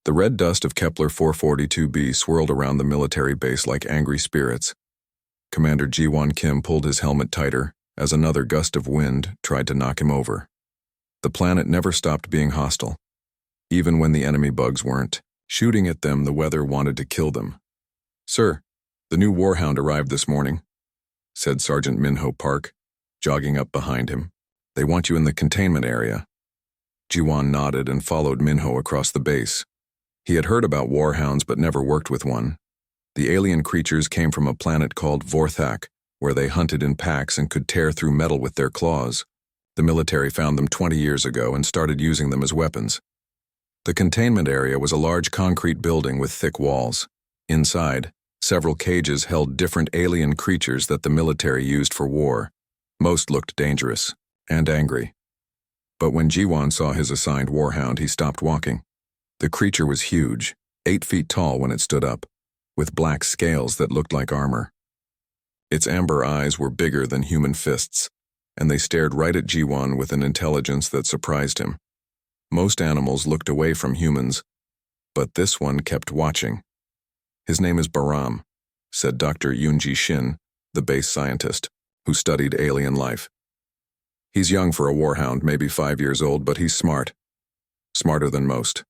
The red dust of Kepler 442b swirled around the military base like angry spirits. Commander Ji-won Kim pulled his helmet tighter as another gust of wind tried to knock him over. The planet never stopped being hostile. Even when the enemy bugs weren't. Shooting at them, the weather wanted to kill them. "Sir, the new Warhound arrived this morning," said Sergeant Minho Park, jogging up behind him. "They want you in the containment area." Ji-won nodded and followed Minho across the base. He had heard about warhounds but never worked with one. The alien creatures came from a planet called Vorthak, where they hunted in packs and could tear through metal with their claws. The military found them 20 years ago and started using them as weapons. The containment area was a large concrete building with thick walls. Inside, several cages held different alien creatures that the military used for war. Most looked dangerous and angry. But when Ji-won saw his assigned warhound, he stopped walking. The creature was huge, 8 feet tall when it stood up, with black scales that looked like armor. Its amber eyes were bigger than human fists, and they stared right at Ji-won with an intelligence that surprised him. Most animals looked away from humans, but this one kept watching. "His name is Baram," said Dr. Yoonji Shin, the base scientist, who studied alien life. "He's young for a warhound, maybe 5 years old, but he's smart. Smarter than most."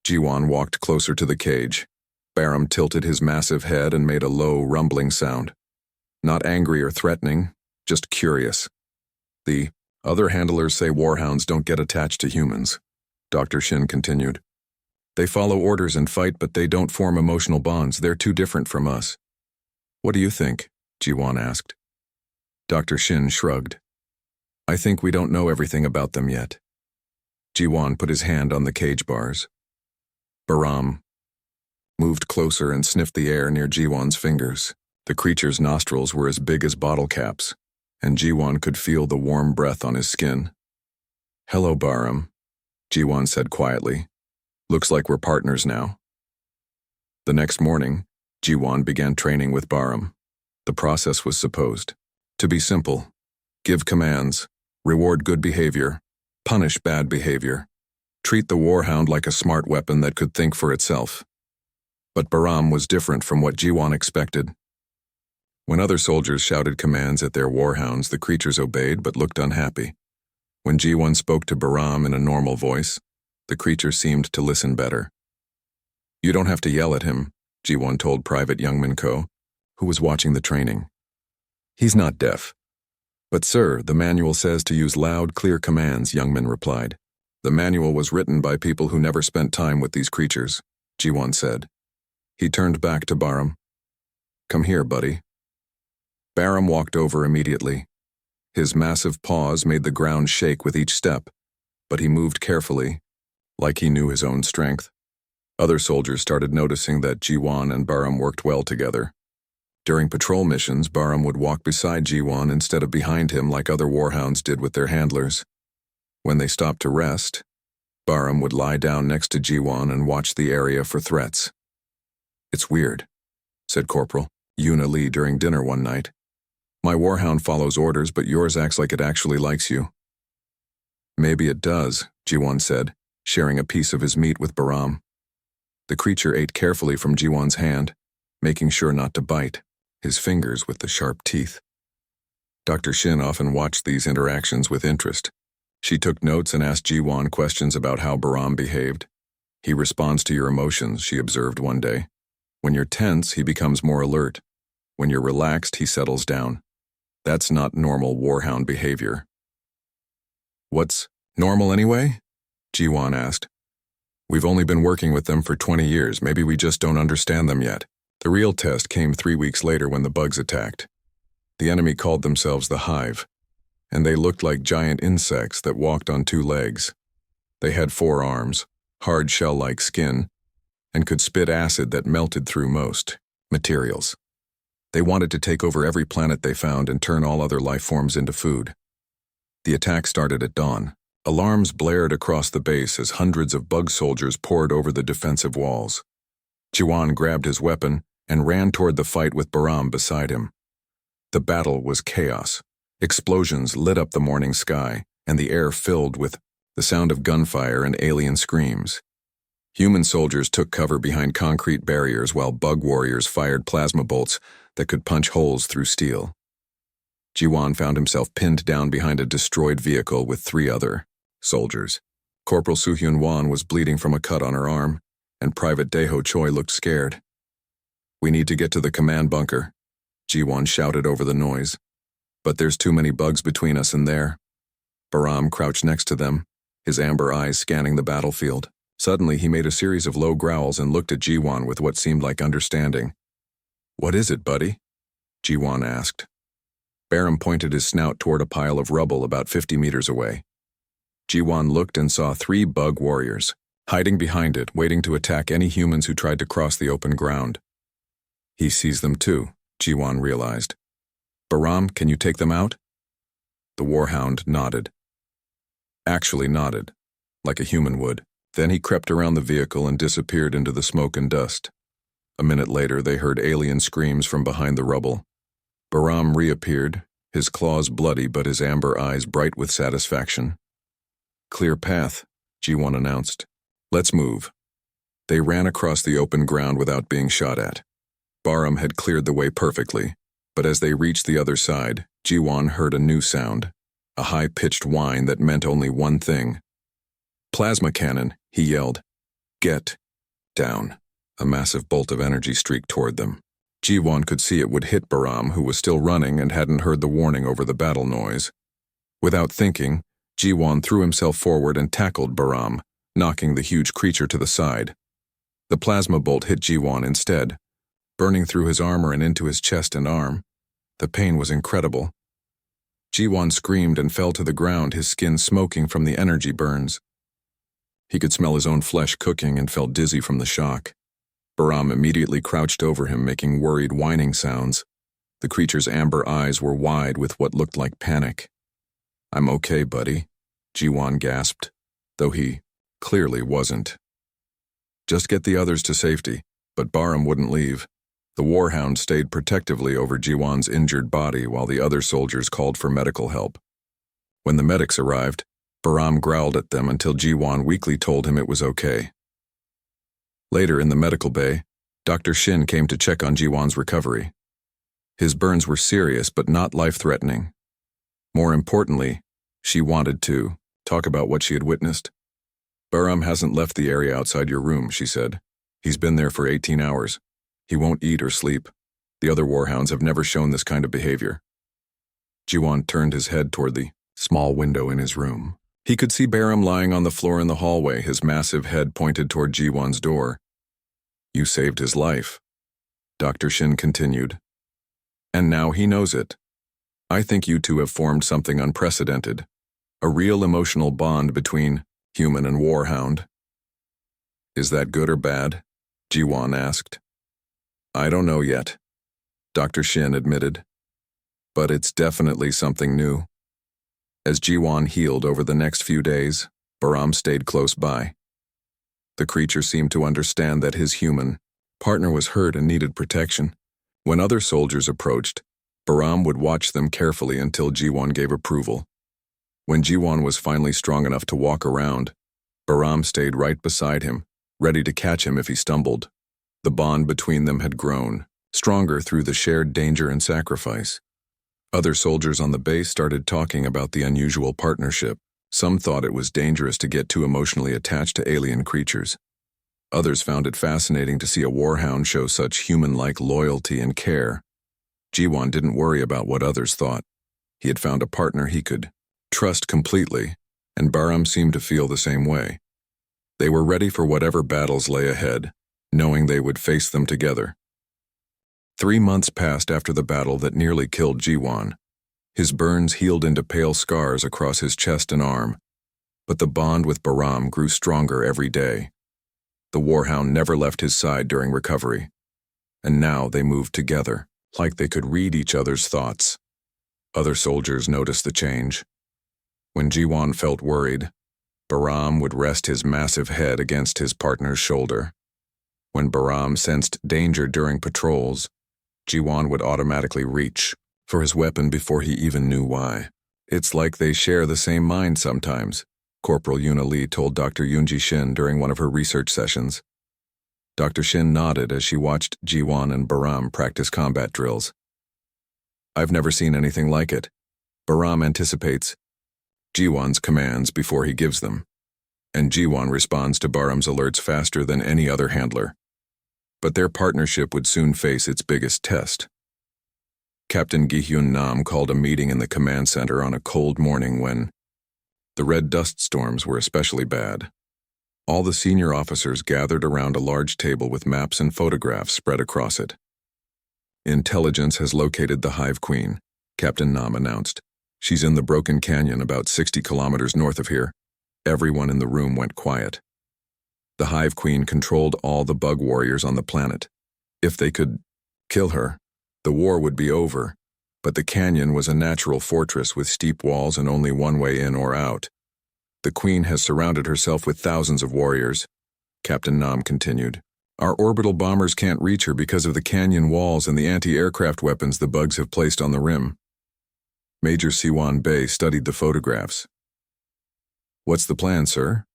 Ji-won walked closer to the cage. Baram tilted his massive head and made a low, rumbling sound. Not angry or threatening, just curious. "The other handlers say warhounds don't get attached to humans," Dr. Shin continued. "They follow orders and fight, but they don't form emotional bonds. They're too different from us." "What do you think?" Ji-won asked. Dr. Shin shrugged. "I think we don't know everything about them yet." Ji-won put his hand on the cage bars. Baram moved closer and sniffed the air near Ji-won's fingers. The creature's nostrils were as big as bottle caps, and Ji-won could feel the warm breath on his skin. "Hello, Baram," Ji-won said quietly. "Looks like we're partners now." The next morning, Ji-won began training with Baram. The process was supposed to be simple. Give commands, reward good behavior, punish bad behavior. Treat the warhound like a smart weapon that could think for itself. But Baram was different from what Ji-won expected. When other soldiers shouted commands at their warhounds, the creatures obeyed but looked unhappy. When Ji-won spoke to Baram in a normal voice, the creature seemed to listen better. "You don't have to yell at him," Ji-won told Private Youngman Ko, who was watching the training. "He's not deaf." "But sir, the manual says to use loud, clear commands," Youngman replied. "The manual was written by people who never spent time with these creatures," Ji-won said. He turned back to Baram. "Come here, buddy." Baram walked over immediately. His massive paws made the ground shake with each step, but he moved carefully, like he knew his own strength. Other soldiers started noticing that Ji-won and Baram worked well together. During patrol missions, Baram would walk beside Ji-won instead of behind him like other warhounds did with their handlers. When they stopped to rest, Baram would lie down next to Ji-won and watch the area for threats. "It's weird," said Corporal Yuna Lee during dinner one night. "My warhound follows orders, but yours acts like it actually likes you." "Maybe it does," Ji-won said, sharing a piece of his meat with Baram. The creature ate carefully from Ji-won's hand, making sure not to bite, his fingers with the sharp teeth. Dr. Shin often watched these interactions with interest. She took notes and asked Ji-won questions about how Baram behaved. "He responds to your emotions," she observed one day. "When you're tense, he becomes more alert. When you're relaxed, he settles down. That's not normal warhound behavior." "What's normal anyway?" Ji-won asked. "We've only been working with them for 20 years. Maybe we just don't understand them yet." The real test came 3 weeks later when the bugs attacked. The enemy called themselves the Hive, and they looked like giant insects that walked on 2 legs. They had 4 arms, hard shell-like skin, and could spit acid that melted through most materials. They wanted to take over every planet they found and turn all other life forms into food. The attack started at dawn. Alarms blared across the base as hundreds of bug soldiers poured over the defensive walls. Ji-won grabbed his weapon and ran toward the fight with Baram beside him. The battle was chaos. Explosions lit up the morning sky, and the air filled with the sound of gunfire and alien screams. Human soldiers took cover behind concrete barriers while bug warriors fired plasma bolts that could punch holes through steel. Jiwan found himself pinned down behind a destroyed vehicle with 3 other soldiers. Corporal Soo-hyun Won was bleeding from a cut on her arm, and Private Dae-ho Choi looked scared. "We need to get to the command bunker," Jiwan shouted over the noise. "But there's too many bugs between us and there." Baram crouched next to them, his amber eyes scanning the battlefield. Suddenly, he made a series of low growls and looked at Jiwan with what seemed like understanding. "What is it, buddy?" Jiwan asked. Baram pointed his snout toward a pile of rubble about 50 meters away. Jiwan looked and saw 3 bug warriors, hiding behind it, waiting to attack any humans who tried to cross the open ground. He sees them too, Jiwan realized. "Baram, can you take them out?" The Warhound nodded. Actually nodded, like a human would. Then he crept around the vehicle and disappeared into the smoke and dust. A minute later, they heard alien screams from behind the rubble. Baram reappeared, his claws bloody but his amber eyes bright with satisfaction. "Clear path," Jiwan announced. "Let's move." They ran across the open ground without being shot at. Baram had cleared the way perfectly, but as they reached the other side, Jiwan heard a new sound, a high-pitched whine that meant only one thing. "Plasma cannon," he yelled. "Get down." A massive bolt of energy streaked toward them. Jiwan could see it would hit Baram, who was still running and hadn't heard the warning over the battle noise. Without thinking, Jiwan threw himself forward and tackled Baram, knocking the huge creature to the side. The plasma bolt hit Jiwan instead, burning through his armor and into his chest and arm. The pain was incredible. Jiwan screamed and fell to the ground, his skin smoking from the energy burns. He could smell his own flesh cooking and felt dizzy from the shock. Baram immediately crouched over him, making worried whining sounds. The creature's amber eyes were wide with what looked like panic. "I'm okay, buddy," Jiwan gasped, though he clearly wasn't. "Just get the others to safety," but Baram wouldn't leave. The Warhound stayed protectively over Jiwan's injured body while the other soldiers called for medical help. When the medics arrived, Baram growled at them until Jiwan weakly told him it was okay. Later in the medical bay, Dr. Shin came to check on Jiwan's recovery. His burns were serious but not life-threatening. More importantly, she wanted to talk about what she had witnessed. "Baram hasn't left the area outside your room," she said. "He's been there for 18 hours. He won't eat or sleep. The other Warhounds have never shown this kind of behavior." Jiwan turned his head toward the small window in his room. He could see Baram lying on the floor in the hallway, his massive head pointed toward Jiwan's door. "You saved his life," Dr. Shin continued. "And now he knows it. I think you two have formed something unprecedented, a real emotional bond between human and Warhound." "Is that good or bad?" Jiwan asked. "I don't know yet," Dr. Shin admitted. "But it's definitely something new." As Jiwan healed over the next few days, Baram stayed close by. The creature seemed to understand that his human partner was hurt and needed protection. When other soldiers approached, Baram would watch them carefully until Jiwan gave approval. When Jiwan was finally strong enough to walk around, Baram stayed right beside him, ready to catch him if he stumbled. The bond between them had grown, stronger through the shared danger and sacrifice. Other soldiers on the base started talking about the unusual partnership. Some thought it was dangerous to get too emotionally attached to alien creatures. Others found it fascinating to see a Warhound show such human-like loyalty and care. Jiwan didn't worry about what others thought. He had found a partner he could trust completely, and Baram seemed to feel the same way. They were ready for whatever battles lay ahead, knowing they would face them together. 3 months passed after the battle that nearly killed Jiwan. His burns healed into pale scars across his chest and arm, but the bond with Baram grew stronger every day. The Warhound never left his side during recovery, and now they moved together, like they could read each other's thoughts. Other soldiers noticed the change. When Jiwan felt worried, Baram would rest his massive head against his partner's shoulder. When Baram sensed danger during patrols, Jiwan would automatically reach for his weapon before he even knew why. "It's like they share the same mind sometimes," Corporal Yuna Lee told Dr. Yoonji Shin during one of her research sessions. Dr. Shin nodded as she watched Jiwon and Baram practice combat drills. I've never seen anything like it. Baram anticipates Jiwon's commands before he gives them, and Jiwon responds to Baram's alerts faster than any other handler. But their partnership would soon face its biggest test. Captain Gi-hyun Nam called a meeting in the command center on a cold morning when the red dust storms were especially bad. All the senior officers gathered around a large table with maps and photographs spread across it. Intelligence has located the Hive Queen, Captain Nam announced. She's in the Broken Canyon about 60 kilometers north of here. Everyone in the room went quiet. The Hive Queen controlled all the bug warriors on the planet. If they could kill her, the war would be over, but the canyon was a natural fortress with steep walls and only one way in or out. The Queen has surrounded herself with thousands of warriors, Captain Nam continued. Our orbital bombers can't reach her because of the canyon walls and the anti-aircraft weapons the bugs have placed on the rim. Major Siwon Bey studied the photographs. What's the plan, sir?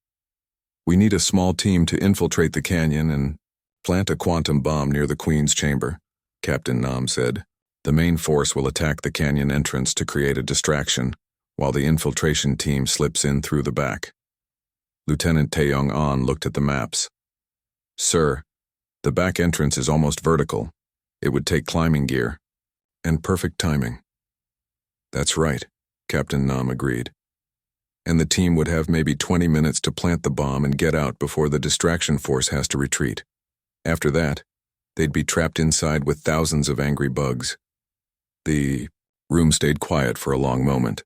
We need a small team to infiltrate the canyon and plant a quantum bomb near the Queen's chamber, Captain Nam said. The main force will attack the canyon entrance to create a distraction, while the infiltration team slips in through the back. Lieutenant Taeyong-an looked at the maps. Sir, the back entrance is almost vertical. It would take climbing gear. And perfect timing. That's right, Captain Nam agreed. And the team would have maybe 20 minutes to plant the bomb and get out before the distraction force has to retreat. After that, they'd be trapped inside with thousands of angry bugs. The room stayed quiet for a long moment.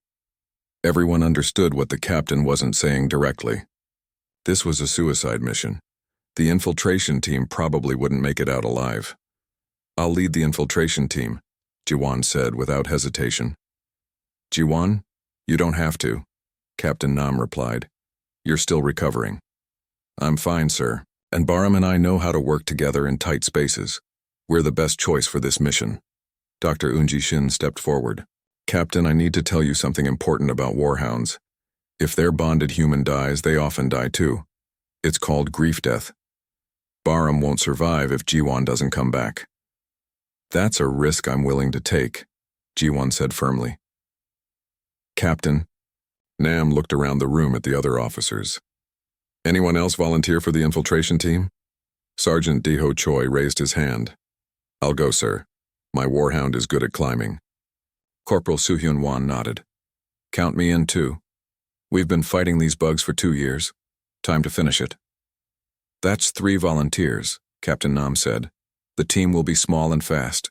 Everyone understood what the captain wasn't saying directly. This was a suicide mission. The infiltration team probably wouldn't make it out alive. I'll lead the infiltration team, Jiwon said without hesitation. Jiwon, you don't have to, Captain Nam replied. You're still recovering. I'm fine, sir, and Baram and I know how to work together in tight spaces. We're the best choice for this mission. Dr. Yoonji Shin stepped forward. Captain, I need to tell you something important about warhounds. If their bonded human dies, they often die too. It's called grief death. Baram won't survive if Jiwon doesn't come back. That's a risk I'm willing to take, Jiwon said firmly. Captain, Nam looked around the room at the other officers. Anyone else volunteer for the infiltration team? Sergeant Deho Choi raised his hand. I'll go, sir. My warhound is good at climbing. Corporal Soo-hyun Won nodded. Count me in too. We've been fighting these bugs for 2 years. Time to finish it. That's 3 volunteers, Captain Nam said. The team will be small and fast.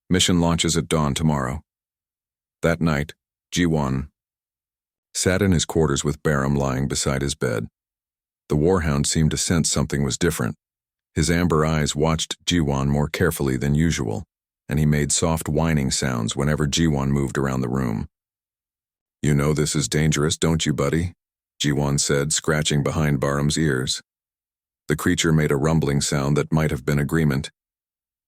Mission launches at dawn tomorrow. That night, Jiwon sat in his quarters with Baram lying beside his bed. The warhound seemed to sense something was different. His amber eyes watched Jiwon more carefully than usual, and he made soft whining sounds whenever Jiwon moved around the room. You know this is dangerous, don't you, buddy? Jiwon said, scratching behind Baram's ears. The creature made a rumbling sound that might have been agreement.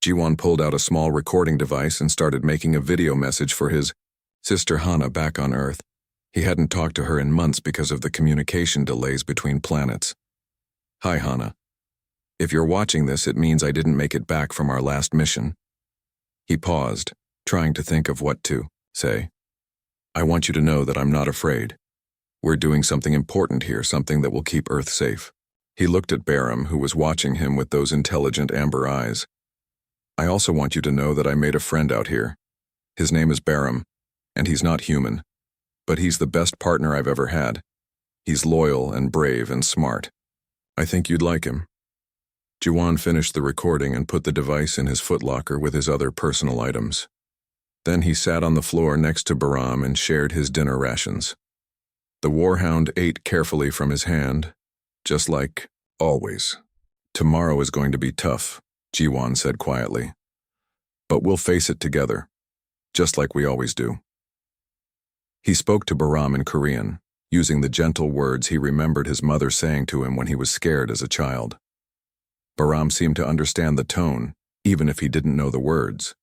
Jiwon pulled out a small recording device and started making a video message for his sister Hana back on Earth. He hadn't talked to her in months because of the communication delays between planets. Hi, Hana. If you're watching this, it means I didn't make it back from our last mission. He paused, trying to think of what to say. I want you to know that I'm not afraid. We're doing something important here, something that will keep Earth safe. He looked at Baram, who was watching him with those intelligent amber eyes. I also want you to know that I made a friend out here. His name is Baram, and he's not human. But he's the best partner I've ever had. He's loyal and brave and smart. I think you'd like him. Jiwon finished the recording and put the device in his footlocker with his other personal items. Then he sat on the floor next to Baram and shared his dinner rations. The warhound ate carefully from his hand, just like always. Tomorrow is going to be tough, Jiwon said quietly. But we'll face it together, just like we always do. He spoke to Baram in Korean, using the gentle words he remembered his mother saying to him when he was scared as a child. Baram seemed to understand the tone, even if he didn't know the words.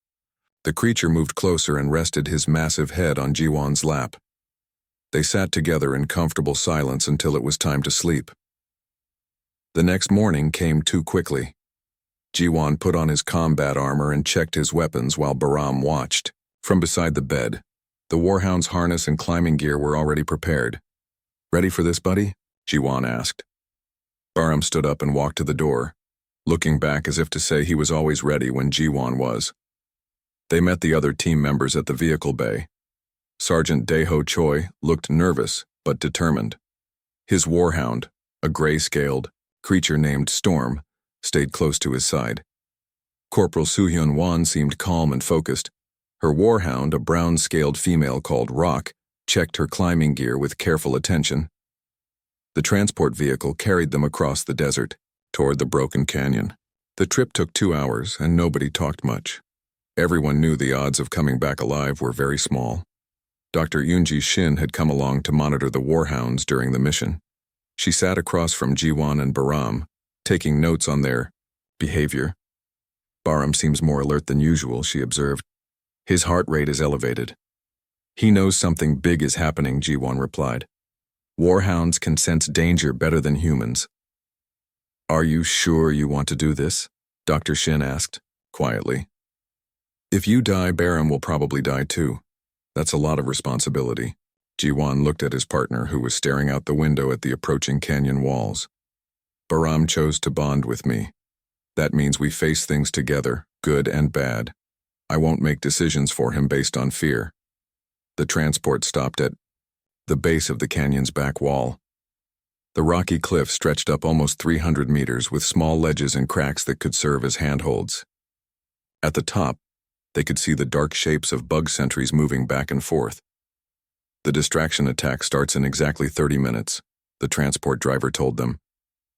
The creature moved closer and rested his massive head on Jiwon's lap. They sat together in comfortable silence until it was time to sleep. The next morning came too quickly. Jiwan put on his combat armor and checked his weapons while Bahram watched. From beside the bed, the Warhound's harness and climbing gear were already prepared. "Ready for this, buddy?" Jiwan asked. Bahram stood up and walked to the door, looking back as if to say he was always ready when Jiwan was. They met the other team members at the vehicle bay. Sergeant Daeho Choi looked nervous but determined. His Warhound, a gray-scaled creature named Storm, stayed close to his side. Corporal Soo-hyun Won seemed calm and focused. Her Warhound, a brown-scaled female called Rock, checked her climbing gear with careful attention. The transport vehicle carried them across the desert, toward the broken canyon. The trip took 2 hours, and nobody talked much. Everyone knew the odds of coming back alive were very small. Dr. Yoonji Shin had come along to monitor the Warhounds during the mission. She sat across from Jiwan and Bahram, taking notes on their behavior. "Bahram seems more alert than usual," she observed. "His heart rate is elevated." "He knows something big is happening," Jiwan replied. "Warhounds can sense danger better than humans." "Are you sure you want to do this?" Dr. Shin asked, quietly. "If you die, Bahram will probably die too. That's a lot of responsibility." Jiwan looked at his partner, who was staring out the window at the approaching canyon walls. "Bahram chose to bond with me. That means we face things together, good and bad. I won't make decisions for him based on fear." The transport stopped at the base of the canyon's back wall. The rocky cliff stretched up almost 300 meters with small ledges and cracks that could serve as handholds. At the top, they could see the dark shapes of bug sentries moving back and forth. "The distraction attack starts in exactly 30 minutes, the transport driver told them.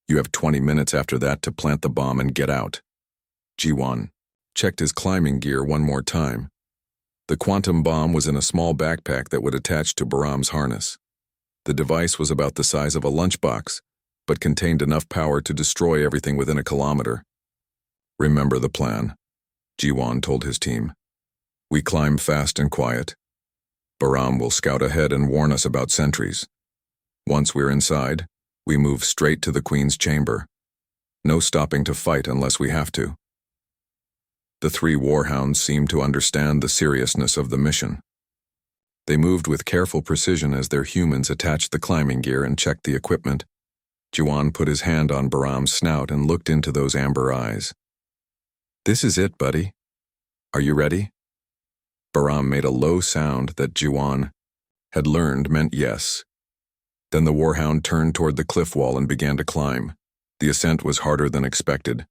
"You have 20 minutes after that to plant the bomb and get out." Jiwan checked his climbing gear one more time. The quantum bomb was in a small backpack that would attach to Bahram's harness. The device was about the size of a lunchbox, but contained enough power to destroy everything within a kilometer. "Remember the plan," Jiwan told his team. "We climb fast and quiet. Bahram will scout ahead and warn us about sentries. Once we're inside, we move straight to the Queen's chamber. No stopping to fight unless we have to." The 3 Warhounds seemed to understand the seriousness of the mission. They moved with careful precision as their humans attached the climbing gear and checked the equipment. Jiwan put his hand on Bahram's snout and looked into those amber eyes. "This is it, buddy. Are you ready?" Bahram made a low sound that Jiwan had learned meant yes. Then the Warhound turned toward the cliff wall and began to climb. The ascent was harder than expected.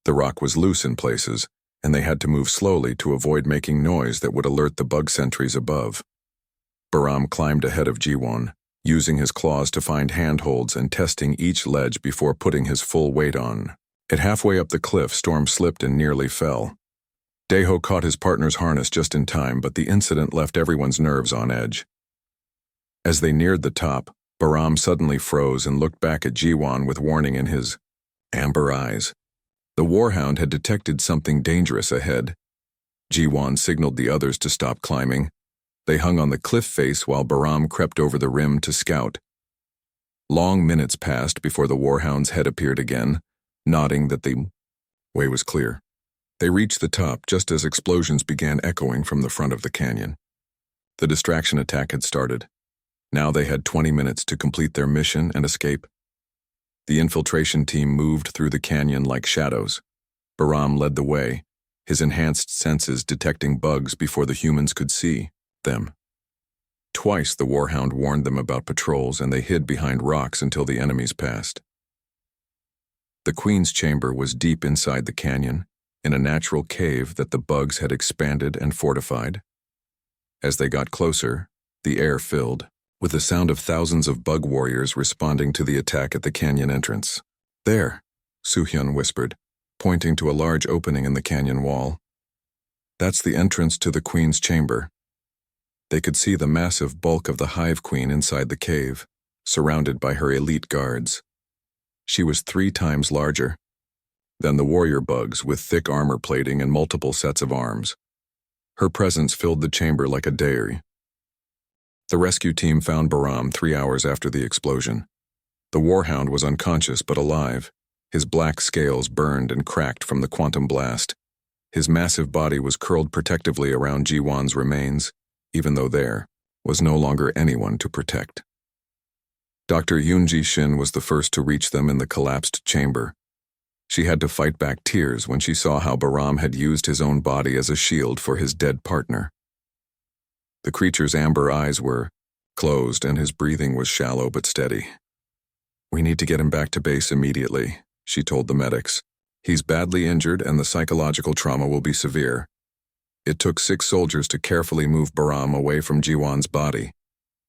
The rock was loose in places, and they had to move slowly to avoid making noise that would alert the bug sentries above. Bahram climbed ahead of Jiwan, using his claws to find handholds and testing each ledge before putting his full weight on. At halfway up the cliff, Storm slipped and nearly fell. Daeho caught his partner's harness just in time, but the incident left everyone's nerves on edge. As they neared the top, Bahram suddenly froze and looked back at Jiwan with warning in his amber eyes. The Warhound had detected something dangerous ahead. Jiwan signaled the others to stop climbing. They hung on the cliff face while Bahram crept over the rim to scout. Long minutes passed before the Warhound's head appeared again, nodding that the way was clear. They reached the top just as explosions began echoing from the front of the canyon. The distraction attack had started. Now they had 20 minutes to complete their mission and escape. The infiltration team moved through the canyon like shadows. Bahram led the way, his enhanced senses detecting bugs before the humans could see them. Twice the Warhound warned them about patrols, and they hid behind rocks until the enemies passed. The Queen's chamber was deep inside the canyon, in a natural cave that the bugs had expanded and fortified. As they got closer, the air filled with the sound of thousands of bug warriors responding to the attack at the canyon entrance. "There," Soo-hyun whispered, pointing to a large opening in the canyon wall. "That's the entrance to the Queen's chamber." They could see the massive bulk of the Hive Queen inside the cave, surrounded by her elite guards. She was 3 times larger than the warrior bugs, with thick armor plating and multiple sets of arms. Her presence filled the chamber like a dairy. The rescue team found Bahram 3 hours after the explosion. The Warhound was unconscious but alive, his black scales burned and cracked from the quantum blast. His massive body was curled protectively around Jiwan's remains, even though there was no longer anyone to protect. Dr. Yoonji Shin was the first to reach them in the collapsed chamber. She had to fight back tears when she saw how Bahram had used his own body as a shield for his dead partner. The creature's amber eyes were closed and his breathing was shallow but steady. "We need to get him back to base immediately," she told the medics. "He's badly injured and the psychological trauma will be severe." It took 6 soldiers to carefully move Bahram away from Jiwan's body.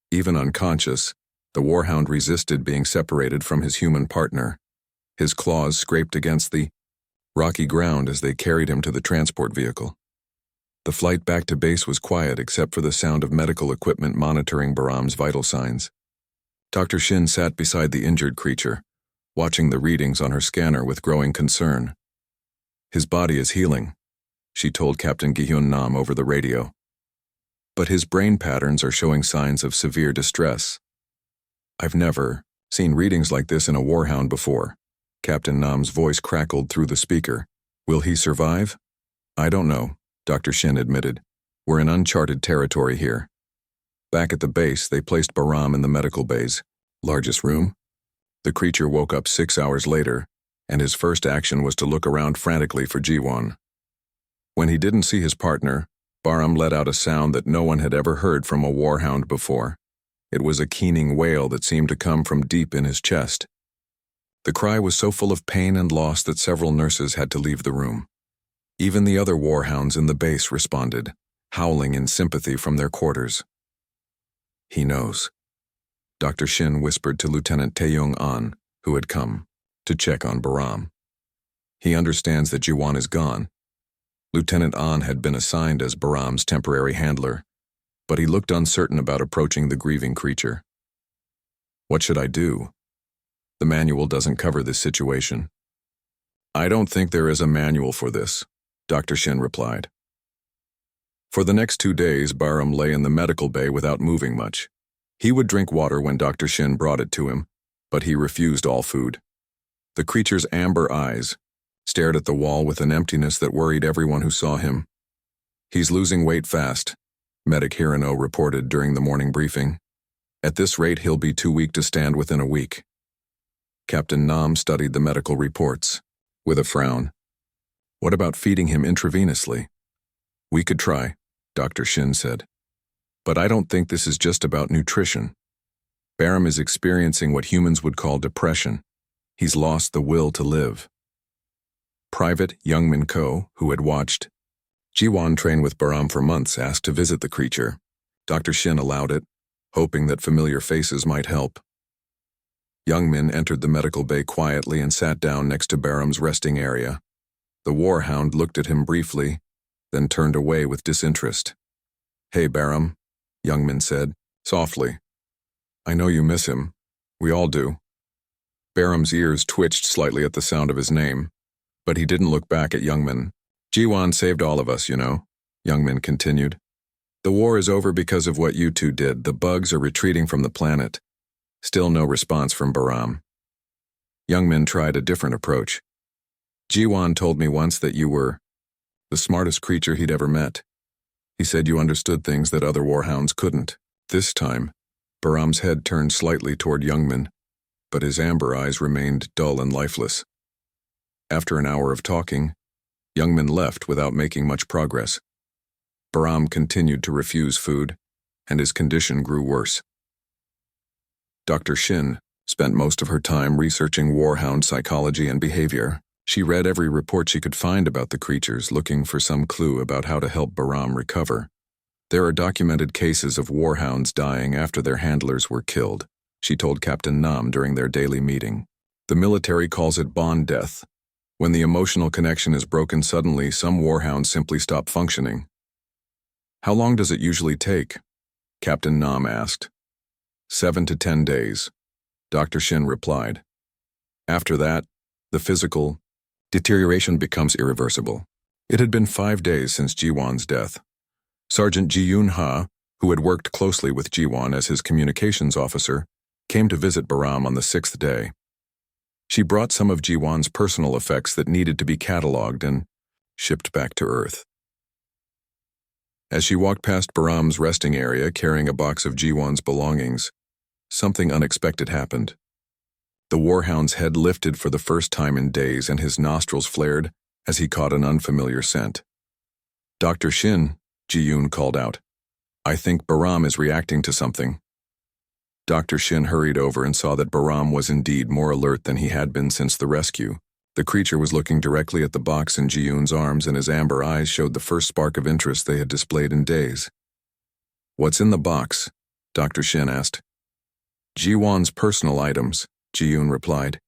Even unconscious, the Warhound resisted being separated from his human partner. His claws scraped against the rocky ground as they carried him to the transport vehicle. The flight back to base was quiet except for the sound of medical equipment monitoring Bahram's vital signs. Dr. Shin sat beside the injured creature, watching the readings on her scanner with growing concern. "His body is healing," she told Captain Gi-hyun Nam over the radio. "But his brain patterns are showing signs of severe distress." "I've never seen readings like this in a Warhound before." Captain Nam's voice crackled through the speaker. "Will he survive?" "I don't know," Dr. Shin admitted. "We're in uncharted territory here." Back at the base, they placed Bahram in the medical bay's largest room. The creature woke up 6 hours later, and his first action was to look around frantically for Jiwan. When he didn't see his partner, Bahram let out a sound that no one had ever heard from a Warhound before. It was a keening wail that seemed to come from deep in his chest. The cry was so full of pain and loss that several nurses had to leave the room. Even the other Warhounds in the base responded, howling in sympathy from their quarters. "He knows," Dr. Shin whispered to Lieutenant Tae-young-an, who had come to check on Bahram. "He understands that Jiwan is gone." Lieutenant An had been assigned as Bahram's temporary handler, but he looked uncertain about approaching the grieving creature. "What should I do? The manual doesn't cover this situation." "I don't think there is a manual for this," Dr. Shin replied. For the next 2 days, Bahram lay in the medical bay without moving much. He would drink water when Dr. Shin brought it to him, but he refused all food. The creature's amber eyes stared at the wall with an emptiness that worried everyone who saw him. "He's losing weight fast," Medic Hirano reported during the morning briefing. "At this rate, he'll be too weak to stand within a week." Captain Nam studied the medical reports with a frown. "What about feeding him intravenously?" "We could try," Dr. Shin said. "But I don't think this is just about nutrition. Bahram is experiencing what humans would call depression. He's lost the will to live." Private Youngmin Ko, who had watched Jiwan train with Bahram for months, asked to visit the creature. Dr. Shin allowed it, hoping that familiar faces might help. Youngmin entered the medical bay quietly and sat down next to Bahram's resting area. The Warhound looked at him briefly, then turned away with disinterest. "Hey, Bahram," Youngmin said, softly. "I know you miss him. We all do." Bahram's ears twitched slightly at the sound of his name, but he didn't look back at Youngmin. "Jiwan saved all of us, you know," Youngmin continued. "The war is over because of what you two did. The bugs are retreating from the planet." Still no response from Bahram. Youngmin tried a different approach. "Jiwan told me once that you were the smartest creature he'd ever met. He said you understood things that other Warhounds couldn't." This time, Bahram's head turned slightly toward Youngmin, but his amber eyes remained dull and lifeless. After an hour of talking, Youngmin left without making much progress. Bahram continued to refuse food, and his condition grew worse. Dr. Shin spent most of her time researching Warhound psychology and behavior. She read every report she could find about the creatures, looking for some clue about how to help Bahram recover. "There are documented cases of Warhounds dying after their handlers were killed," she told Captain Nam during their daily meeting. "The military calls it bond death. When the emotional connection is broken suddenly, some Warhounds simply stop functioning." "How long does it usually take?" Captain Nam asked. 7 to 10 days, Dr. Shin replied. "After that, the physical deterioration becomes irreversible." It had been 5 days since Jiwan's death. Sergeant Ji Yoon-ha, who had worked closely with Jiwan as his communications officer, came to visit Bahram on the 6th day. She brought some of Jiwan's personal effects that needed to be catalogued and shipped back to Earth. As she walked past Bahram's resting area carrying a box of Jiwan's belongings, something unexpected happened. The Warhound's head lifted for the first time in days and his nostrils flared as he caught an unfamiliar scent. "Dr. Shin," Ji-yoon called out. "I think Bahram is reacting to something." Dr. Shin hurried over and saw that Bahram was indeed more alert than he had been since the rescue. The creature was looking directly at the box in Ji-yoon's arms, and his amber eyes showed the first spark of interest they had displayed in days. "What's in the box?" Dr. Shin asked. "Ji-won's personal items," Ji-yoon replied.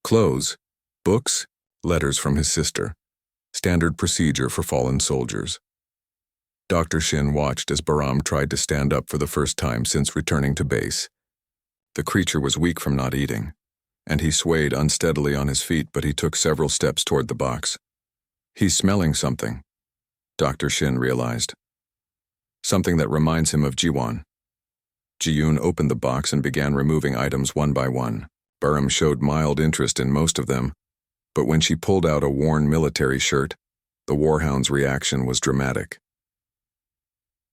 "Clothes, books, letters from his sister. Standard procedure for fallen soldiers." Dr. Shin watched as Bahram tried to stand up for the first time since returning to base. The creature was weak from not eating, and he swayed unsteadily on his feet, but he took several steps toward the box. "He's smelling something," Dr. Shin realized. "Something that reminds him of Jiwan." Ji-yoon opened the box and began removing items one by one. Bahram showed mild interest in most of them, but when she pulled out a worn military shirt, the Warhound's reaction was dramatic.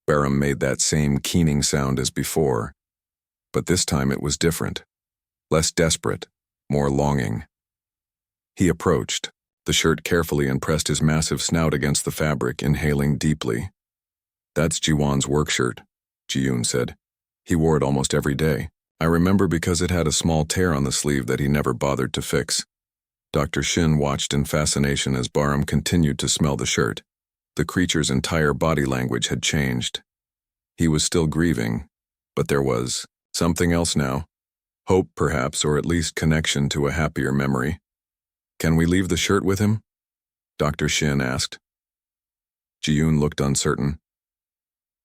Bahram made that same keening sound as before, but this time it was different, less desperate, more longing. He approached, the shirt carefully, and pressed his massive snout against the fabric, inhaling deeply. "That's Jiwan's work shirt," Ji-yoon said. "He wore it almost every day. I remember because it had a small tear on the sleeve that he never bothered to fix." Dr. Shin watched in fascination as Bahram continued to smell the shirt. The creature's entire body language had changed. He was still grieving, but there was something else now. Hope, perhaps, or at least connection to a happier memory. "Can we leave the shirt with him?" Dr. Shin asked. Ji-yoon looked uncertain.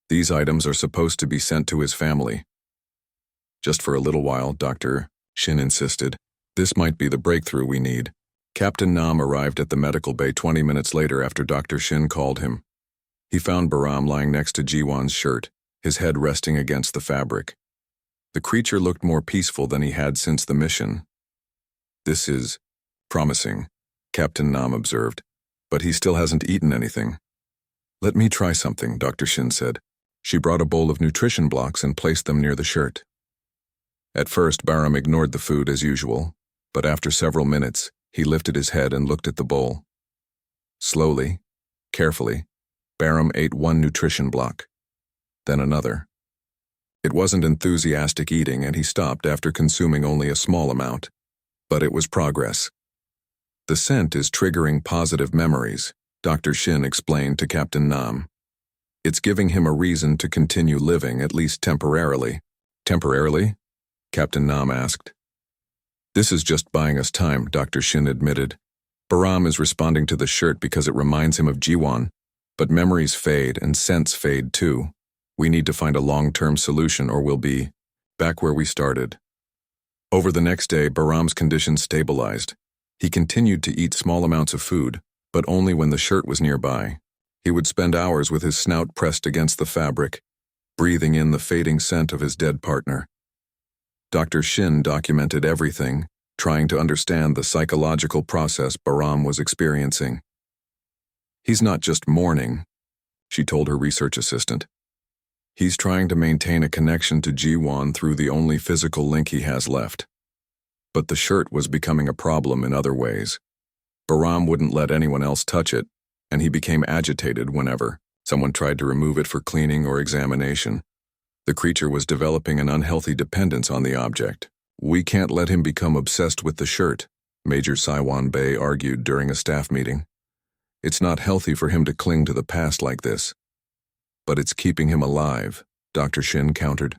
"These items are supposed to be sent to his family." "Just for a little while," Dr. Shin insisted. "This might be the breakthrough we need." Captain Nam arrived at the medical bay 20 minutes later after Dr. Shin called him. He found Bahram lying next to Jiwan's shirt, his head resting against the fabric. The creature looked more peaceful than he had since the mission. "This is promising," Captain Nam observed, "but he still hasn't eaten anything." "Let me try something," Dr. Shin said. She brought a bowl of nutrition blocks and placed them near the shirt. At first, Bahram ignored the food as usual, but after several minutes, he lifted his head and looked at the bowl. Slowly, carefully, Bahram ate one nutrition block, then another. It wasn't enthusiastic eating, and he stopped after consuming only a small amount, but it was progress. "The scent is triggering positive memories," Dr. Shin explained to Captain Nam. "It's giving him a reason to continue living, at least temporarily." "Temporarily?" Captain Nam asked. "This is just buying us time," Dr. Shin admitted. "Bahram is responding to the shirt because it reminds him of Jiwan, but memories fade and scents fade too. We need to find a long-term solution or we'll be back where we started." Over the next day, Bahram's condition stabilized. He continued to eat small amounts of food, but only when the shirt was nearby. He would spend hours with his snout pressed against the fabric, breathing in the fading scent of his dead partner. Dr. Shin documented everything, trying to understand the psychological process Bahram was experiencing. "He's not just mourning," she told her research assistant. "He's trying to maintain a connection to Jiwan through the only physical link he has left." But the shirt was becoming a problem in other ways. Bahram wouldn't let anyone else touch it, and he became agitated whenever someone tried to remove it for cleaning or examination. The creature was developing an unhealthy dependence on the object. "We can't let him become obsessed with the shirt," Major Saiwan Bei argued during a staff meeting. "It's not healthy for him to cling to the past like this." "But it's keeping him alive," Dr. Shin countered.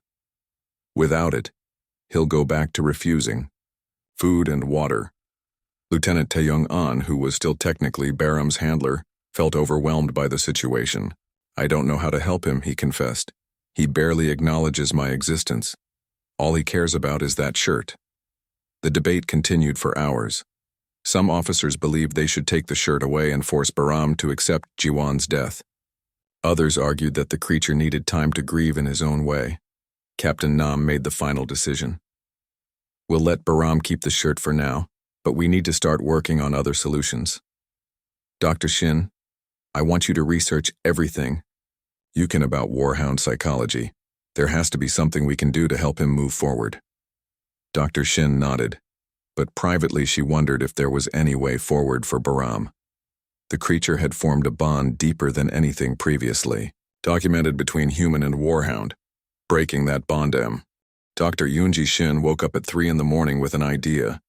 "Without it, he'll go back to refusing food and water." Lieutenant Tae-young-an, who was still technically Bahram's handler, felt overwhelmed by the situation. "I don't know how to help him," he confessed. "He barely acknowledges my existence. All he cares about is that shirt." The debate continued for hours. Some officers believed they should take the shirt away and force Bahram to accept Jiwan's death. Others argued that the creature needed time to grieve in his own way. Captain Nam made the final decision. We'll let Bahram keep the shirt for now, but we need to start working on other solutions. Dr. Shin, I want you to research everything you can about Warhound psychology. There has to be something we can do to help him move forward. Dr. Shin nodded, but privately she wondered if there was any way forward for Bahram. The creature had formed a bond deeper than anything previously, documented between human and Warhound. Breaking that bond. Dr. Yoonji Shin woke up at 3 in the morning with an idea.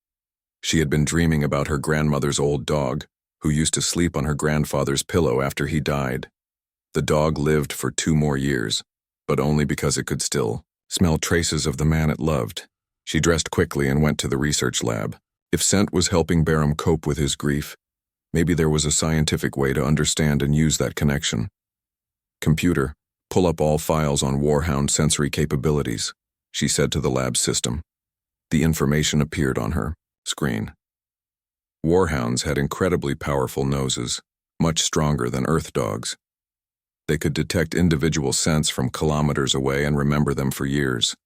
She had been dreaming about her grandmother's old dog, who used to sleep on her grandfather's pillow after he died. The dog lived for 2 more years, but only because it could still smell traces of the man it loved. She dressed quickly and went to the research lab. If scent was helping Bahram cope with his grief, maybe there was a scientific way to understand and use that connection. Computer, pull up all files on Warhound sensory capabilities, she said to the lab system. The information appeared on her screen. Warhounds had incredibly powerful noses, much stronger than Earth dogs. They could detect individual scents from kilometers away and remember them for years.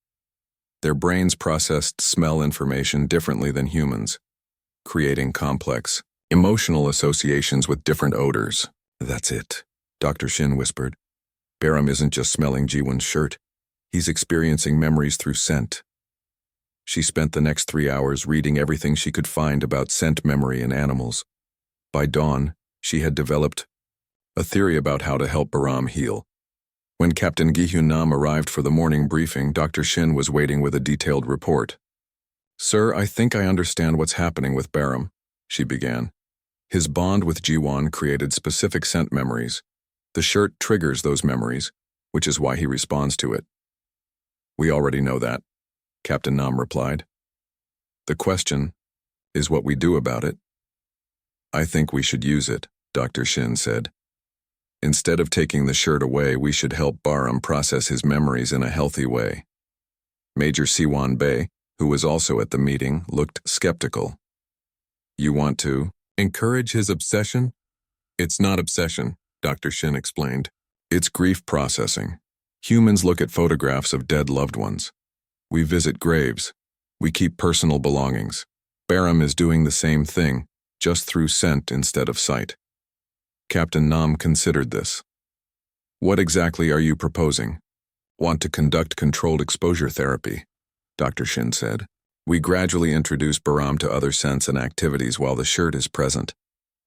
Their brains processed smell information differently than humans, creating complex, emotional associations with different odors. That's it, Dr. Shin whispered. Bahram isn't just smelling Jiwon's shirt. He's experiencing memories through scent. She spent the next 3 hours reading everything she could find about scent memory in animals. By dawn, she had developed a theory about how to help Bahram heal. When Captain Gi-hyun Nam arrived for the morning briefing, Dr. Shin was waiting with a detailed report. Sir, I think I understand what's happening with Bahram, she began. His bond with Jiwon created specific scent memories. The shirt triggers those memories, which is why he responds to it. We already know that, Captain Nam replied. The question is what we do about it. I think we should use it, Dr. Shin said. Instead of taking the shirt away, we should help Bahram process his memories in a healthy way. Major Siwon Bae, who was also at the meeting, looked skeptical. You want to encourage his obsession? It's not obsession, Dr. Shin explained. It's grief processing. Humans look at photographs of dead loved ones. We visit graves. We keep personal belongings. Bahram is doing the same thing, just through scent instead of sight. Captain Nam considered this. What exactly are you proposing? Want to conduct controlled exposure therapy, Dr. Shin said. We gradually introduce Bahram to other scents and activities while the shirt is present.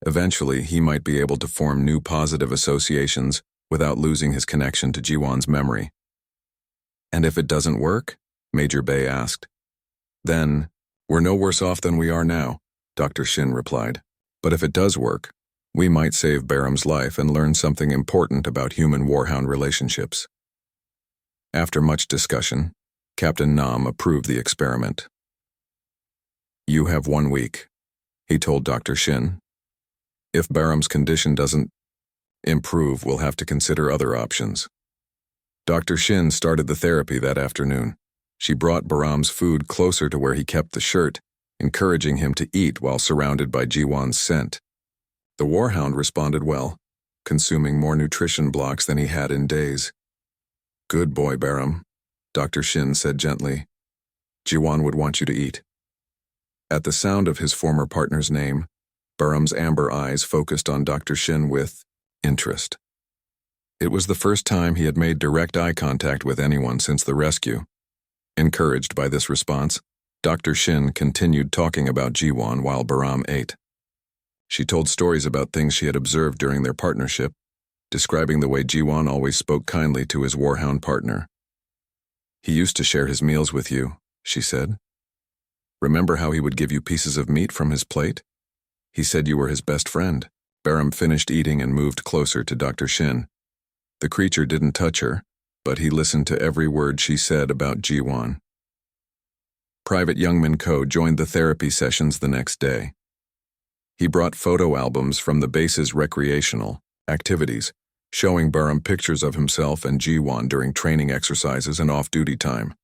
Eventually, he might be able to form new positive associations without losing his connection to Jiwon's memory. And if it doesn't work? Major Bae asked. Then, we're no worse off than we are now, Dr. Shin replied. But if it does work, we might save Bahram's life and learn something important about human-warhound relationships. After much discussion, Captain Nam approved the experiment. You have 1 week, he told Dr. Shin. If Bahram's condition doesn't improve, we'll have to consider other options. Dr. Shin started the therapy that afternoon. She brought Bahram's food closer to where he kept the shirt, encouraging him to eat while surrounded by Jiwon's scent. The Warhound responded well, consuming more nutrition blocks than he had in days. Good boy, Bahram, Dr. Shin said gently. Jiwon would want you to eat. At the sound of his former partner's name, Bahram's amber eyes focused on Dr. Shin with interest. It was the first time he had made direct eye contact with anyone since the rescue. Encouraged by this response, Dr. Shin continued talking about Jiwon while Bahram ate. She told stories about things she had observed during their partnership, describing the way Jiwon always spoke kindly to his Warhound partner. He used to share his meals with you, she said. Remember how he would give you pieces of meat from his plate? He said you were his best friend. Bahram finished eating and moved closer to Dr. Shin. The creature didn't touch her, but he listened to every word she said about Jiwon. Private Youngman Ko joined the therapy sessions the next day. He brought photo albums from the base's recreational activities, showing Bahram pictures of himself and Jiwon during training exercises and off-duty time.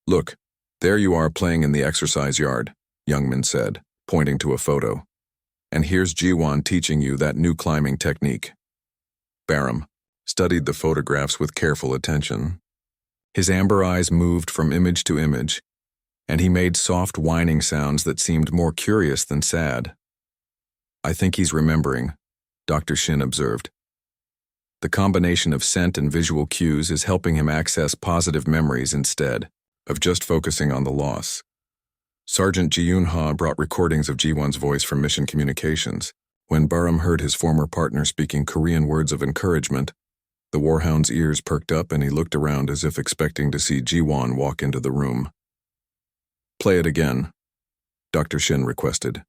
Look, there you are playing in the exercise yard, Youngman said, pointing to a photo. And here's Jiwon teaching you that new climbing technique. Bahram, studied the photographs with careful attention. His amber eyes moved from image to image, and he made soft whining sounds that seemed more curious than sad. "I think he's remembering," Dr. Shin observed. "The combination of scent and visual cues is helping him access positive memories instead of just focusing on the loss." Sergeant Ji-Yoon Ha brought recordings of Ji-won's voice from Mission Communications. When Baram heard his former partner speaking Korean words of encouragement, the Warhound's ears perked up and he looked around as if expecting to see Ji-won walk into the room. "Play it again," Dr. Shin requested.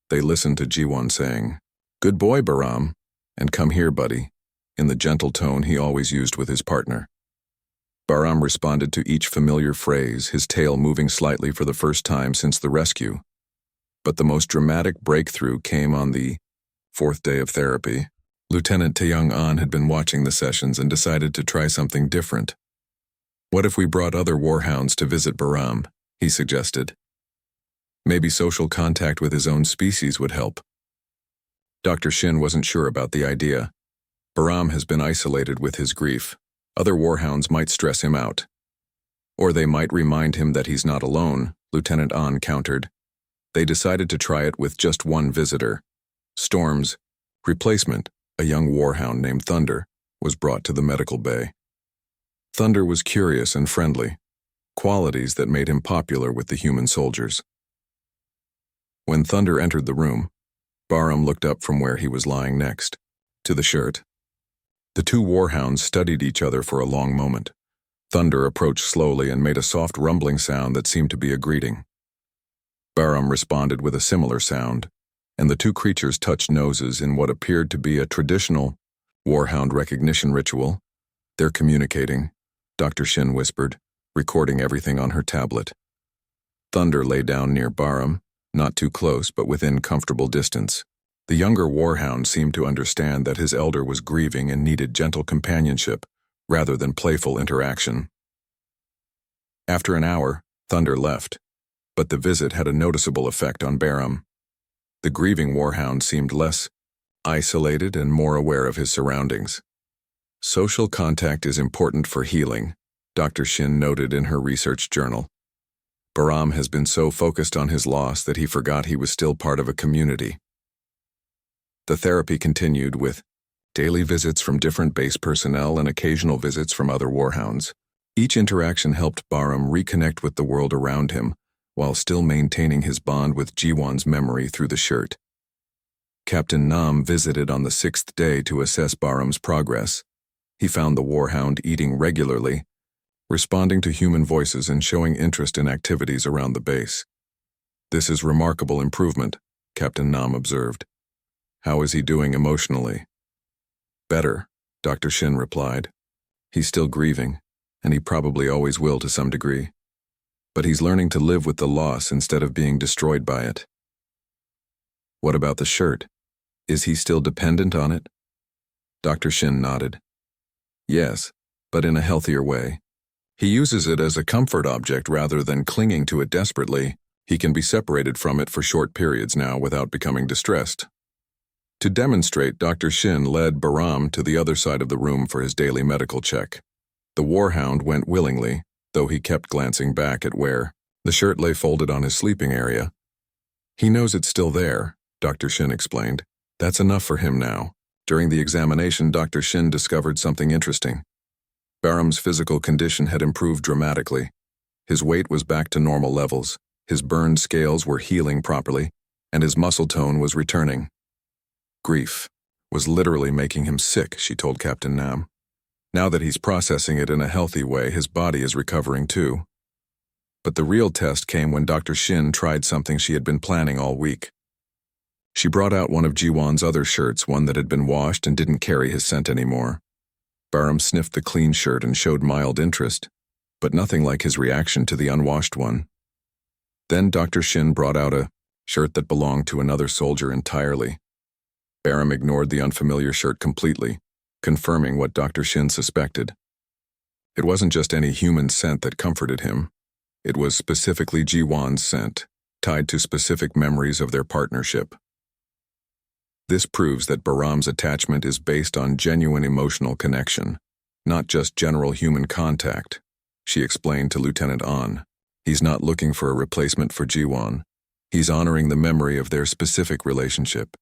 They listened to Ji-won saying, "Good boy, Baram," and "Come here, buddy," in the gentle tone he always used with his partner. Baram responded to each familiar phrase, his tail moving slightly for the first time since the rescue. But the most dramatic breakthrough came on the fourth day of therapy. Lieutenant Tae-young-an had been watching the sessions and decided to try something different. "What if we brought other warhounds to visit Baram?" he suggested. "Maybe social contact with his own species would help." Dr. Shin wasn't sure about the idea. Baram has been isolated with his grief. Other warhounds might stress him out. Or they might remind him that he's not alone, Lieutenant An countered. They decided to try it with just one visitor. Storm's replacement, a young warhound named Thunder, was brought to the medical bay. Thunder was curious and friendly, qualities that made him popular with the human soldiers. When Thunder entered the room, Baram looked up from where he was lying next, to the shirt. The two warhounds studied each other for a long moment. Thunder approached slowly and made a soft rumbling sound that seemed to be a greeting. Baram responded with a similar sound, and the two creatures touched noses in what appeared to be a traditional warhound recognition ritual. "They're communicating," Dr. Shin whispered, recording everything on her tablet. Thunder lay down near Baram, not too close but within comfortable distance. The younger warhound seemed to understand that his elder was grieving and needed gentle companionship rather than playful interaction. After an hour, Thunder left, but the visit had a noticeable effect on Baram. The grieving warhound seemed less isolated and more aware of his surroundings. "Social contact is important for healing," Dr. Shin noted in her research journal. "Baram has been so focused on his loss that he forgot he was still part of a community." The therapy continued with daily visits from different base personnel and occasional visits from other warhounds. Each interaction helped Baram reconnect with the world around him while still maintaining his bond with Ji-won's memory through the shirt. Captain Nam visited on the 6th day to assess Baram's progress. He found the warhound eating regularly, responding to human voices and showing interest in activities around the base. "This is remarkable improvement," Captain Nam observed. "How is he doing emotionally?" "Better," Dr. Shin replied. "He's still grieving, and he probably always will to some degree. But he's learning to live with the loss instead of being destroyed by it." "What about the shirt? Is he still dependent on it?" Dr. Shin nodded. "Yes, but in a healthier way. He uses it as a comfort object rather than clinging to it desperately. He can be separated from it for short periods now without becoming distressed." To demonstrate, Dr. Shin led Baram to the other side of the room for his daily medical check. The warhound went willingly, though he kept glancing back at where the shirt lay folded on his sleeping area. "He knows it's still there," Dr. Shin explained. "That's enough for him now." During the examination, Dr. Shin discovered something interesting. Baram's physical condition had improved dramatically. His weight was back to normal levels, his burned scales were healing properly, and his muscle tone was returning. Grief was literally making him sick, she told Captain Nam. Now that he's processing it in a healthy way, his body is recovering too. But the real test came when Dr. Shin tried something she had been planning all week. She brought out one of Ji-won's other shirts, one that had been washed and didn't carry his scent anymore. Baram sniffed the clean shirt and showed mild interest, but nothing like his reaction to the unwashed one. Then Dr. Shin brought out a shirt that belonged to another soldier entirely. Baram ignored the unfamiliar shirt completely, confirming what Dr. Shin suspected. It wasn't just any human scent that comforted him. It was specifically Ji-won's scent, tied to specific memories of their partnership. This proves that Bahram's attachment is based on genuine emotional connection, not just general human contact, she explained to Lieutenant An. He's not looking for a replacement for Jiwon. He's honoring the memory of their specific relationship.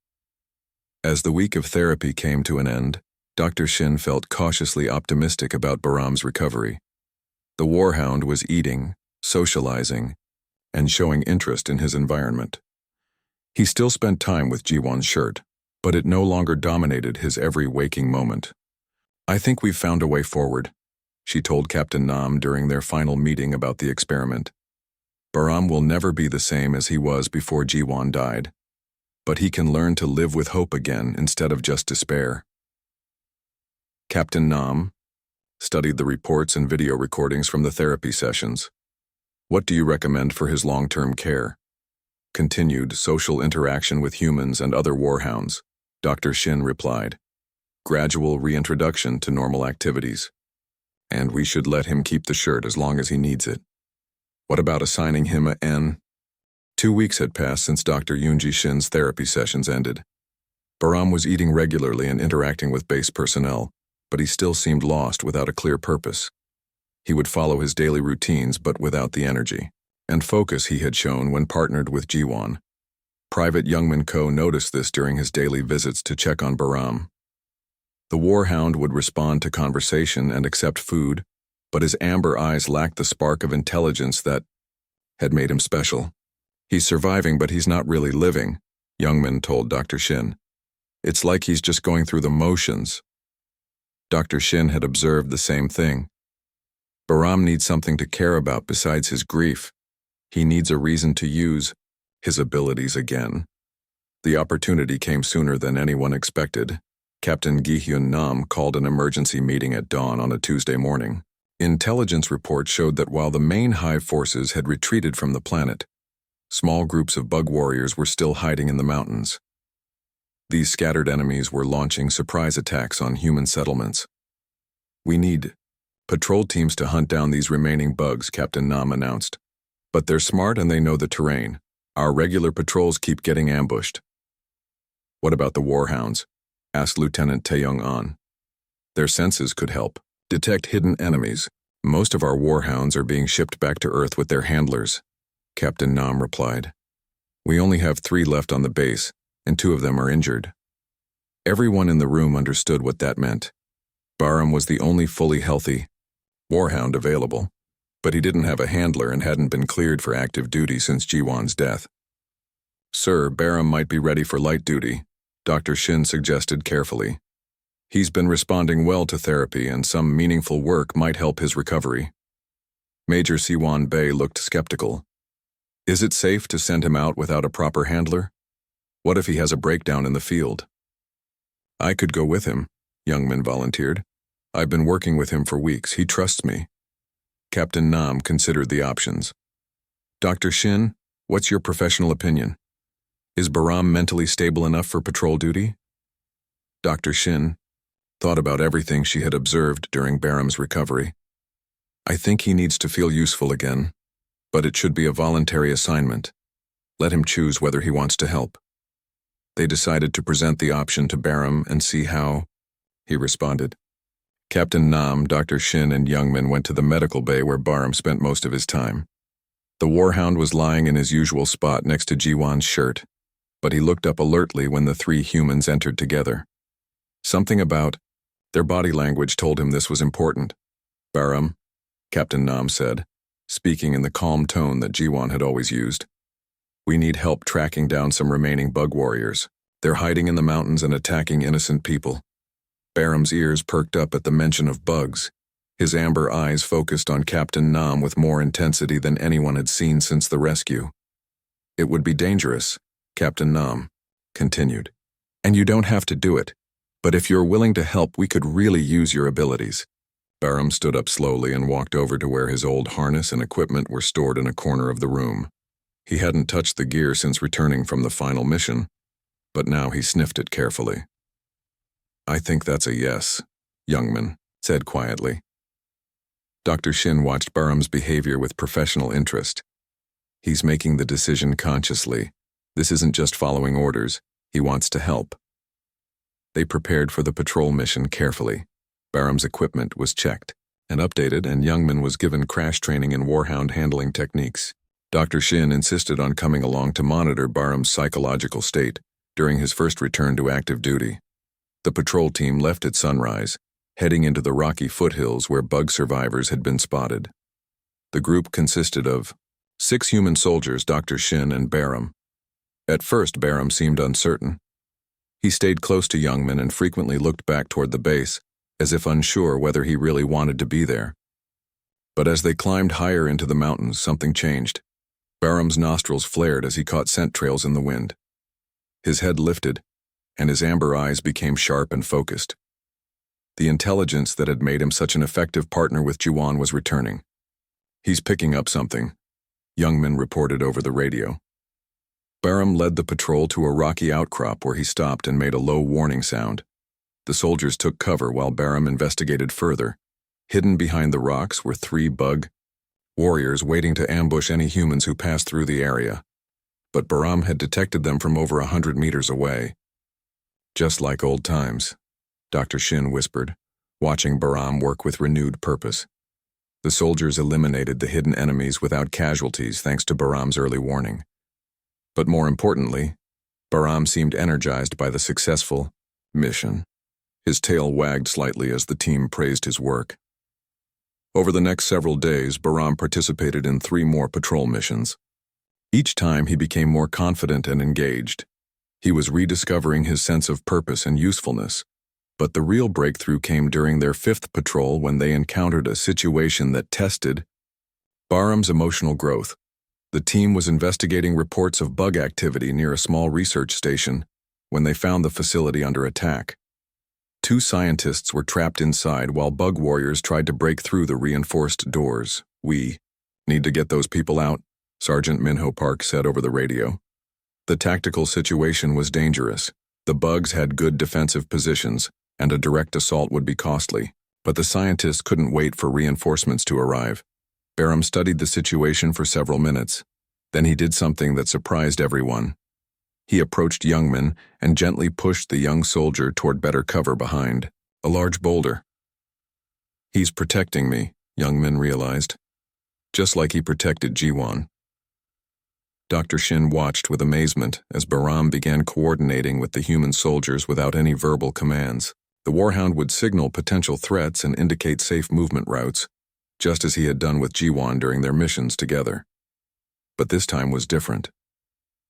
As the week of therapy came to an end, Dr. Shin felt cautiously optimistic about Bahram's recovery. The Warhound was eating, socializing, and showing interest in his environment. He still spent time with Jiwon's shirt, but it no longer dominated his every waking moment. "I think we've found a way forward," she told Captain Nam during their final meeting about the experiment. "Bahram will never be the same as he was before Jiwon died, but he can learn to live with hope again instead of just despair." Captain Nam studied the reports and video recordings from the therapy sessions. "What do you recommend for his long-term care?" "Continued social interaction with humans and other warhounds," Dr. Shin replied. "Gradual reintroduction to normal activities. And we should let him keep the shirt as long as he needs it." "What about assigning him a N?" 2 weeks had passed since Dr. Yoonji Shin's therapy sessions ended. Bahram was eating regularly and interacting with base personnel, but he still seemed lost without a clear purpose. He would follow his daily routines but without the energy and focus he had shown when partnered with Jiwon. Private Youngman Ko noticed this during his daily visits to check on Bahram. The Warhound would respond to conversation and accept food, but his amber eyes lacked the spark of intelligence that had made him special. "He's surviving, but he's not really living," Youngman told Dr. Shin. "It's like he's just going through the motions." Dr. Shin had observed the same thing. Bahram needs something to care about besides his grief. He needs a reason to use his abilities again. The opportunity came sooner than anyone expected. Captain Gi-hyun Nam called an emergency meeting at dawn on a Tuesday morning. Intelligence reports showed that while the main hive forces had retreated from the planet, small groups of bug warriors were still hiding in the mountains. These scattered enemies were launching surprise attacks on human settlements. "We need patrol teams to hunt down these remaining bugs," Captain Nam announced. "But they're smart and they know the terrain. Our regular patrols keep getting ambushed." "What about the Warhounds?" asked Lieutenant Taeyong-an. "Their senses could help detect hidden enemies. Most of our Warhounds are being shipped back to Earth with their handlers," Captain Nam replied. "We only have 3 left on the base, and 2 of them are injured." Everyone in the room understood what that meant. Bahram was the only fully healthy Warhound available, but he didn't have a handler and hadn't been cleared for active duty since Jiwon's death. "Sir, Bahram might be ready for light duty," Dr. Shin suggested carefully. "He's been responding well to therapy and some meaningful work might help his recovery." Major Siwon Bey looked skeptical. "Is it safe to send him out without a proper handler? What if he has a breakdown in the field?" "I could go with him," Youngman volunteered. "I've been working with him for weeks. He trusts me." Captain Nam considered the options. "Dr. Shin, what's your professional opinion? Is Bahram mentally stable enough for patrol duty?" Dr. Shin thought about everything she had observed during Bahram's recovery. "I think he needs to feel useful again, but it should be a voluntary assignment. Let him choose whether he wants to help." They decided to present the option to Bahram and see how he responded. Captain Nam, Dr. Shin, and Youngman went to the medical bay where Bahram spent most of his time. The Warhound was lying in his usual spot next to Jiwon's shirt, but he looked up alertly when the 3 humans entered together. Something about their body language told him this was important. "Bahram," Captain Nam said, speaking in the calm tone that Jiwon had always used. "We need help tracking down some remaining bug warriors. They're hiding in the mountains and attacking innocent people." Bahram's ears perked up at the mention of bugs. His amber eyes focused on Captain Nam with more intensity than anyone had seen since the rescue. "It would be dangerous," Captain Nam continued. "And you don't have to do it. But if you're willing to help, we could really use your abilities." Bahram stood up slowly and walked over to where his old harness and equipment were stored in a corner of the room. He hadn't touched the gear since returning from the final mission, but now he sniffed it carefully. "I think that's a yes," Youngman said quietly. Dr. Shin watched Bahram's behavior with professional interest. He's making the decision consciously. This isn't just following orders. He wants to help. They prepared for the patrol mission carefully. Barham's equipment was checked and updated, and Youngman was given crash training in Warhound handling techniques. Dr. Shin insisted on coming along to monitor Barham's psychological state during his first return to active duty. The patrol team left at sunrise, heading into the rocky foothills where bug survivors had been spotted. The group consisted of 6 human soldiers, Dr. Shin, and Barham. At first, Barham seemed uncertain. He stayed close to Youngman and frequently looked back toward the base, as if unsure whether he really wanted to be there. But as they climbed higher into the mountains, something changed. Barham's nostrils flared as he caught scent trails in the wind. His head lifted, and his amber eyes became sharp and focused. The intelligence that had made him such an effective partner with Jiwan was returning. "He's picking up something," Youngman reported over the radio. Barham led the patrol to a rocky outcrop where he stopped and made a low warning sound. The soldiers took cover while Barham investigated further. Hidden behind the rocks were 3 bug warriors waiting to ambush any humans who passed through the area. But Barham had detected them from over 100 meters away. "Just like old times," Dr. Shin whispered, watching Barham work with renewed purpose. The soldiers eliminated the hidden enemies without casualties thanks to Barham's early warning. But more importantly, Barham seemed energized by the successful mission. His tail wagged slightly as the team praised his work. Over the next several days, Barham participated in 3 more patrol missions. Each time he became more confident and engaged. He was rediscovering his sense of purpose and usefulness. But the real breakthrough came during their 5th patrol when they encountered a situation that tested Barham's emotional growth. The team was investigating reports of bug activity near a small research station when they found the facility under attack. 2 scientists were trapped inside while bug warriors tried to break through the reinforced doors. "We need to get those people out," Sergeant Minho Park said over the radio. The tactical situation was dangerous. The bugs had good defensive positions, and a direct assault would be costly. But the scientists couldn't wait for reinforcements to arrive. Barham studied the situation for several minutes. Then he did something that surprised everyone. He approached Youngman and gently pushed the young soldier toward better cover behind a large boulder. "He's protecting me," Youngman realized, just like he protected Jiwan. Dr. Shin watched with amazement as Barham began coordinating with the human soldiers without any verbal commands. The Warhound would signal potential threats and indicate safe movement routes, just as he had done with Jiwan during their missions together. But this time was different.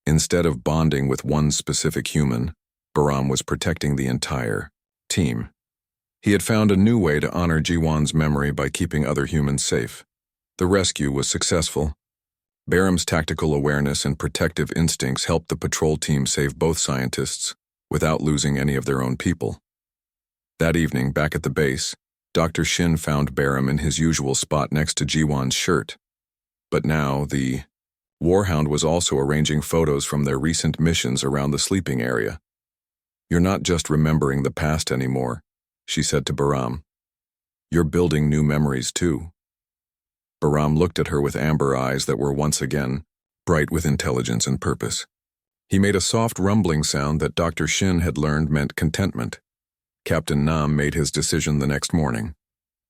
Instead of bonding with one specific human, Barham was protecting the entire team. He had found a new way to honor Jiwan's memory by keeping other humans safe. The rescue was successful. Barham's tactical awareness and protective instincts helped the patrol team save both scientists without losing any of their own people. That evening, back at the base, Dr. Shin found Barham in his usual spot next to Jiwan's shirt. But now, the Warhound was also arranging photos from their recent missions around the sleeping area. "You're not just remembering the past anymore," she said to Barham. "You're building new memories too." Barham looked at her with amber eyes that were once again bright with intelligence and purpose. He made a soft rumbling sound that Dr. Shin had learned meant contentment. Captain Nam made his decision the next morning.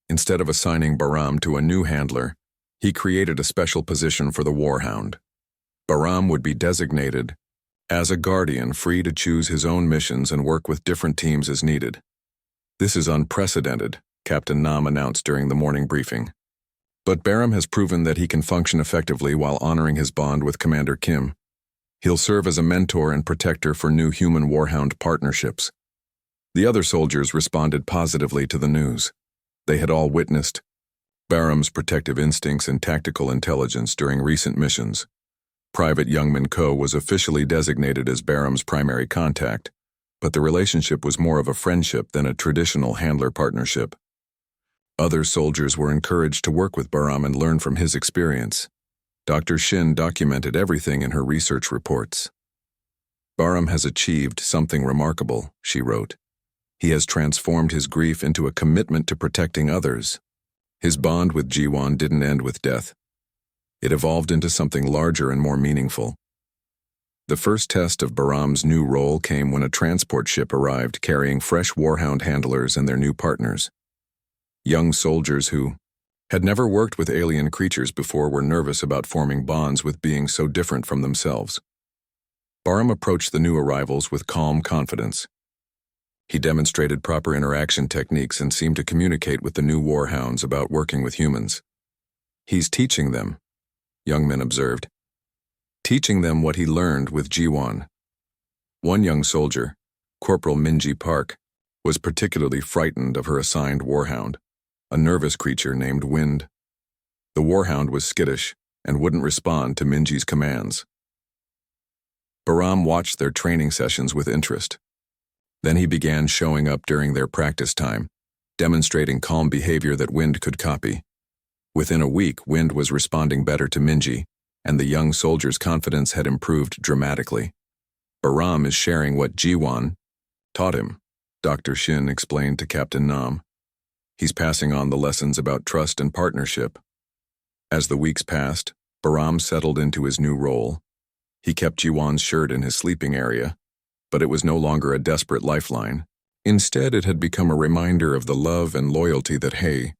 Instead of assigning Barham to a new handler, he created a special position for the Warhound. Barham would be designated as a guardian, free to choose his own missions and work with different teams as needed. "This is unprecedented," Captain Nam announced during the morning briefing. "But Barham has proven that he can function effectively while honoring his bond with Commander Kim. He'll serve as a mentor and protector for new human-Warhound partnerships." The other soldiers responded positively to the news. They had all witnessed Barham's protective instincts and tactical intelligence during recent missions. Private Youngman Ko was officially designated as Barham's primary contact, but the relationship was more of a friendship than a traditional handler partnership. Other soldiers were encouraged to work with Barham and learn from his experience. Dr. Shin documented everything in her research reports. "Barham has achieved something remarkable," she wrote. "He has transformed his grief into a commitment to protecting others. His bond with Jiwan didn't end with death. It evolved into something larger and more meaningful." The first test of Bahram's new role came when a transport ship arrived carrying fresh Warhound handlers and their new partners. Young soldiers who had never worked with alien creatures before were nervous about forming bonds with beings so different from themselves. Bahram approached the new arrivals with calm confidence. He demonstrated proper interaction techniques and seemed to communicate with the new Warhounds about working with humans. "He's teaching them," young men observed. "Teaching them what he learned with G1. One young soldier, Corporal Minji Park, was particularly frightened of her assigned Warhound, a nervous creature named Wind. The Warhound was skittish and wouldn't respond to Minji's commands. Bahram watched their training sessions with interest. Then he began showing up during their practice time, demonstrating calm behavior that Wind could copy. Within a week, Wind was responding better to Minji, and the young soldier's confidence had improved dramatically. "Bahram is sharing what G1 taught him," Dr. Shin explained to Captain Nam. "He's passing on the lessons about trust and partnership." As the weeks passed, Bahram settled into his new role. He kept G1's shirt in his sleeping area, but it was no longer a desperate lifeline. Instead, it had become a reminder of the love and loyalty that, hey,